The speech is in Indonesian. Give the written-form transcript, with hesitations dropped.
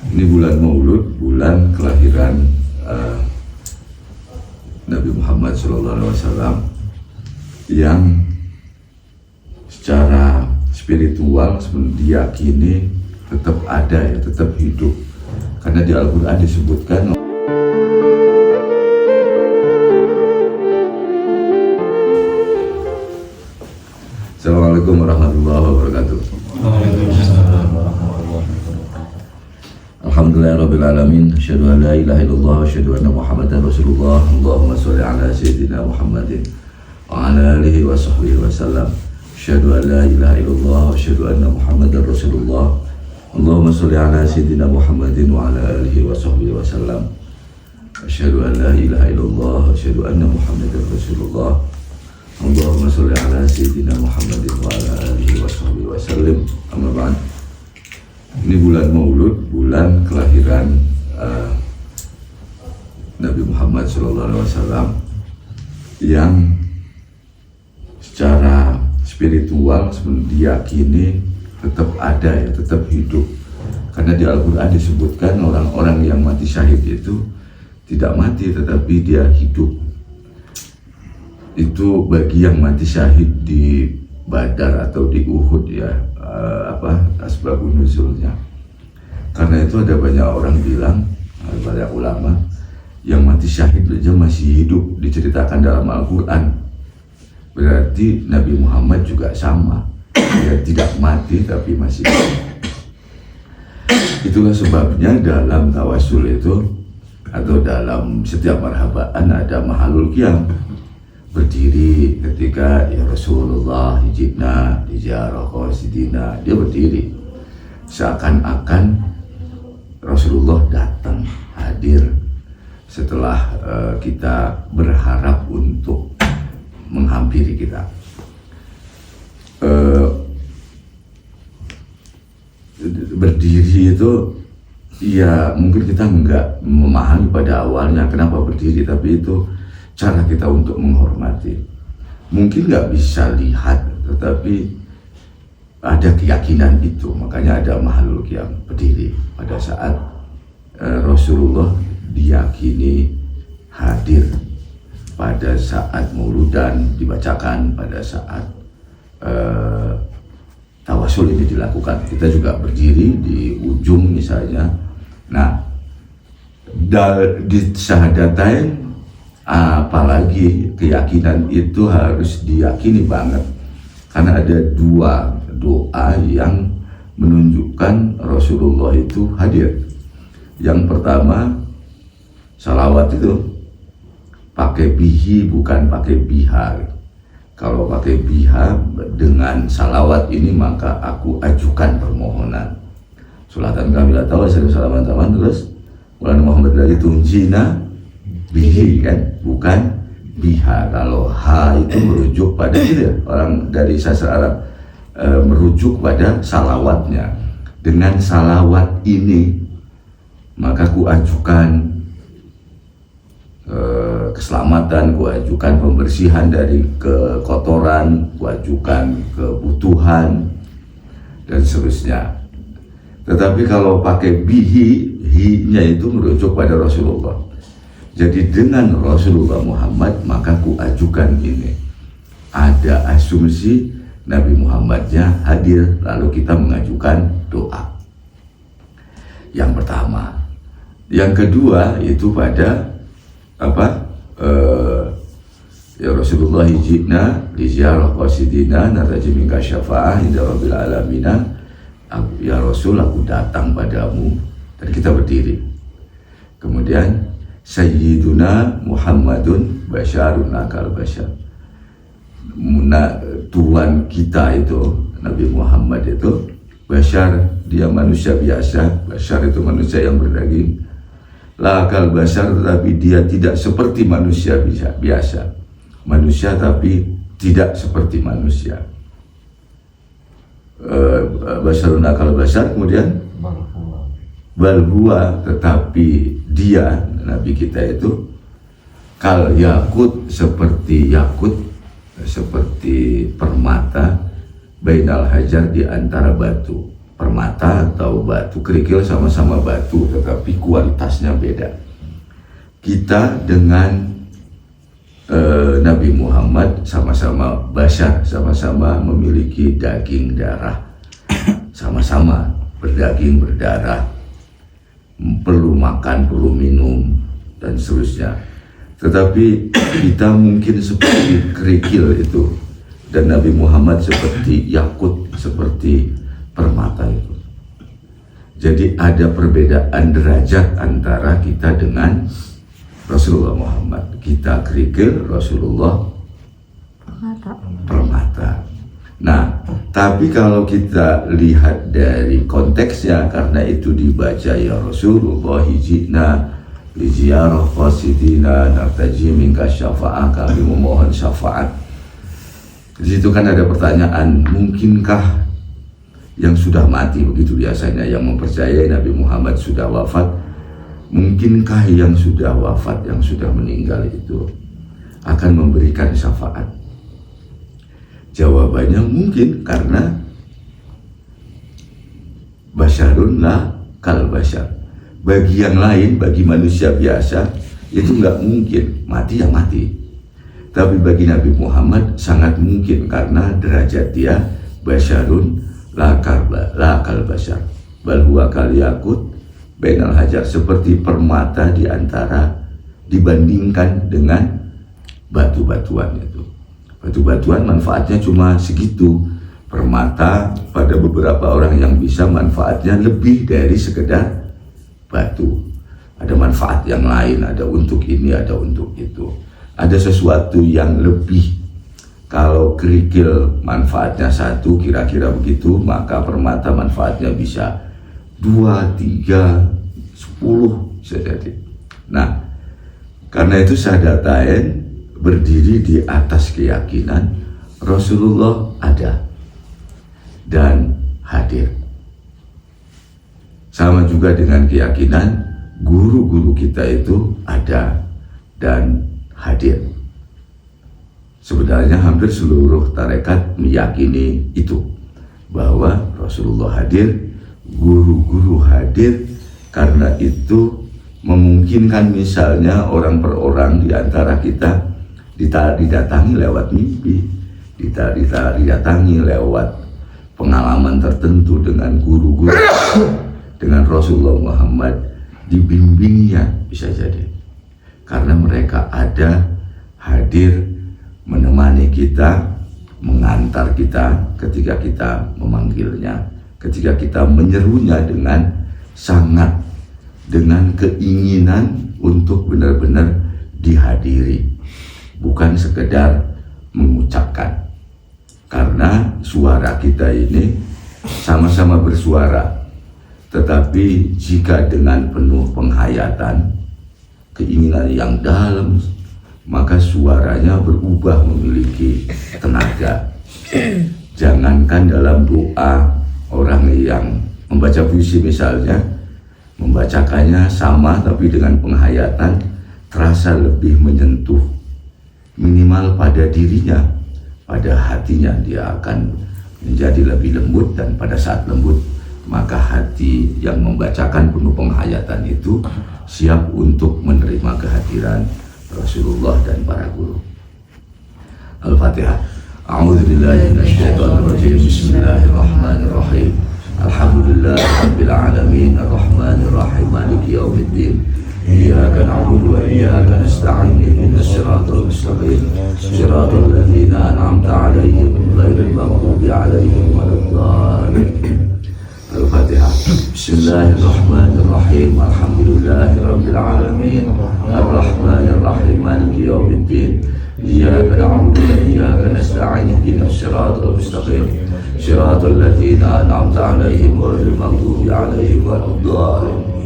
Ini bulan Maulud, bulan kelahiran Nabi Muhammad SAW yang secara spiritual diyakini tetap ada ya, tetap hidup. Karena di Al-Quran disebutkan Assalamualaikum warahmatullahi wabarakatuh. Alhamdulillahirabbil alamin, asyhadu an la ilaha illallah wa asyhadu anna Muhammadar Rasulullah. Allahumma shalli ala sayyidina Muhammadin wa ala alihi wa sahbihi wa sallam. Asyhadu an la ilaha illallah wa asyhadu anna Muhammadar Rasulullah. Allahumma shalli ala sayyidina Muhammadin wa ala alihi wa sahbihi wa sallam. Asyhadu an la ilaha illallah wa asyhadu anna Muhammadar Rasulullah. Allahumma sholli ala sayyidina Muhammadin wa ala alihi wa sahbihi wa sallim. Amma ba'd. Ini bulan Maulud, bulan kelahiran Nabi Muhammad SAW yang secara spiritual diyakini tetap ada ya, tetap hidup. Karena di Al-Quran disebutkan orang-orang yang mati syahid itu tidak mati tetapi dia hidup. Itu bagi yang mati syahid di Badar atau di Uhud ya, asbabun nuzulnya. Karena itu ada banyak orang bilang, banyak ulama yang mati syahid aja masih hidup diceritakan dalam Al-Quran. Berarti Nabi Muhammad juga sama, dia tidak mati tapi masih hidup. Itulah sebabnya dalam tawasul itu atau dalam setiap marhabaan ada mahalul qiyam, berdiri ketika ya Rasulullah hijibna dijarah qasidina, dia berdiri seakan-akan Rasulullah datang hadir setelah kita berharap untuk menghampiri kita. Berdiri itu ya mungkin kita nggak memahami pada awalnya kenapa berdiri, tapi itu cara kita untuk menghormati. Mungkin nggak bisa lihat, tetapi ada keyakinan itu. Makanya ada mahalul qiyam, berdiri pada saat Rasulullah diyakini hadir pada saat mauludan dibacakan, pada saat tawasul ini dilakukan. Kita juga berdiri di ujung misalnya. Nah, di syahadatain apalagi keyakinan itu harus diyakini banget, karena ada dua doa yang menunjukkan Rasulullah itu hadir. Yang pertama, salawat itu pakai bihi bukan pakai biha. Kalau pakai biha dengan salawat ini maka aku ajukan permohonan. Sulatan kami la tahu salaman terus Maulana Muhammad lagi tunjina bihi kan, bukan biha. Kalau ha itu merujuk pada itu ya, orang dari sastra Arab merujuk pada salawatnya. Dengan salawat ini maka ku ajukan keselamatan, ku ajukan pembersihan dari kekotoran, ku ajukan kebutuhan dan seterusnya. Tetapi kalau pakai bihi, hi-nya itu merujuk pada Rasulullah. Jadi dengan Rasulullah Muhammad maka ku ajukan ini. Ada asumsi Nabi Muhammadnya hadir, lalu kita mengajukan doa. Yang pertama. Yang kedua itu pada ya Rasulullah hijibna dijarah qasidina naraji minka syafa'ah inda rabbil alamina. Ya Rasul, aku datang padamu, dan kita berdiri. Kemudian Sayyiduna Muhammadun Basyarun akal basyar. Tuhan kita itu Nabi Muhammad itu Basyar, dia manusia biasa. Basyar itu manusia yang berdaging. La akal basyar, tetapi dia tidak seperti manusia biasa. Manusia tapi tidak seperti manusia. Basyarun akal basyar. Kemudian balhuwa, tetapi dia Nabi kita itu kal yakut, seperti yakut, seperti permata, bainal hajar, di antara batu. permata atau batu kerikil, sama-sama batu tetapi kualitasnya beda. Kita dengan Nabi Muhammad sama-sama bashar, sama-sama memiliki daging darah, sama-sama berdaging berdarah, perlu makan, perlu minum dan seterusnya. Tetapi kita mungkin seperti kerikil itu, dan Nabi Muhammad seperti yakut, seperti permata itu. Jadi ada perbedaan derajat antara kita dengan Rasulullah Muhammad. Kita kerikil, Rasulullah permata. Nah, tapi kalau kita lihat dari konteksnya, karena itu dibaca ya Rasulullah hijina liziarah qasidina nartaji minka syafa'ah, kami memohon syafaat. Di situ kan ada pertanyaan, mungkinkah yang sudah mati, begitu biasanya yang mempercayai Nabi Muhammad sudah wafat, mungkinkah yang sudah wafat, yang sudah meninggal itu akan memberikan syafaat? Jawabannya mungkin, karena basyarun la kal basyar. Bagi yang lain, bagi manusia biasa itu nggak mungkin, mati ya mati. Tapi bagi Nabi Muhammad sangat mungkin, karena derajat dia basyarun la kal basyar. Bal huwa kal yakut bainal hajar, seperti permata di antara, dibandingkan dengan batu-batuan itu. Batu-batuan manfaatnya cuma segitu. Permata pada beberapa orang yang bisa manfaatnya lebih dari sekedar batu. Ada manfaat yang lain, ada untuk ini, ada untuk itu. Ada sesuatu yang lebih. Kalau kerikil manfaatnya satu, kira-kira begitu, maka permata manfaatnya bisa 2, 3, 10 bisa jadi. Nah, karena itu syahadatain berdiri di atas keyakinan Rasulullah ada dan hadir. Sama juga dengan keyakinan guru-guru kita itu ada dan hadir. Sebenarnya hampir seluruh tarekat meyakini itu, bahwa Rasulullah hadir, guru-guru hadir. Karena itu memungkinkan misalnya orang per orang di antara kita didatangi lewat mimpi, didatangi lewat pengalaman tertentu dengan guru-guru, dengan Rasulullah Muhammad, dibimbingnya bisa jadi. Karena mereka ada, hadir, menemani kita, mengantar kita ketika kita memanggilnya, ketika kita menyerunya dengan sangat, dengan keinginan untuk benar-benar dihadiri, bukan sekedar mengucapkan. Karena suara kita ini sama-sama bersuara, tetapi jika dengan penuh penghayatan, keinginan yang dalam, maka suaranya berubah memiliki tenaga. Jangankan dalam doa, orang yang membaca puisi misalnya, membacakannya sama tapi dengan penghayatan terasa lebih menyentuh. Minimal pada dirinya, pada hatinya dia akan menjadi lebih lembut, dan pada saat lembut maka hati yang membacakan penuh penghayatan itu siap untuk menerima kehadiran Rasulullah dan para guru. Al-Fatihah. A'udzubillahi minasyaitonirrajim. Bismillahirrahmanirrahim. Alhamdulillahirabbil alamin, arrahmanirrahim, maliki yaumiddin. Iyyaka na'budu wa iyyaka nasta'in, ihdinas siratal mustaqim, siratal ladzina an'amta 'alaihim ghairil maghdubi 'alaihim waladdallin. Al-Fatihah. Bismillahirrahmanirrahim. Alhamdulillahirabbil alamin, arrahmanirrahim, maliki yaumiddin. Iyyaka na'budu wa iyyaka nasta'in, ihdinas siratal mustaqim, siratal ladzina an'amta 'alaihim ghairil maghdubi 'alaihim waladdallin.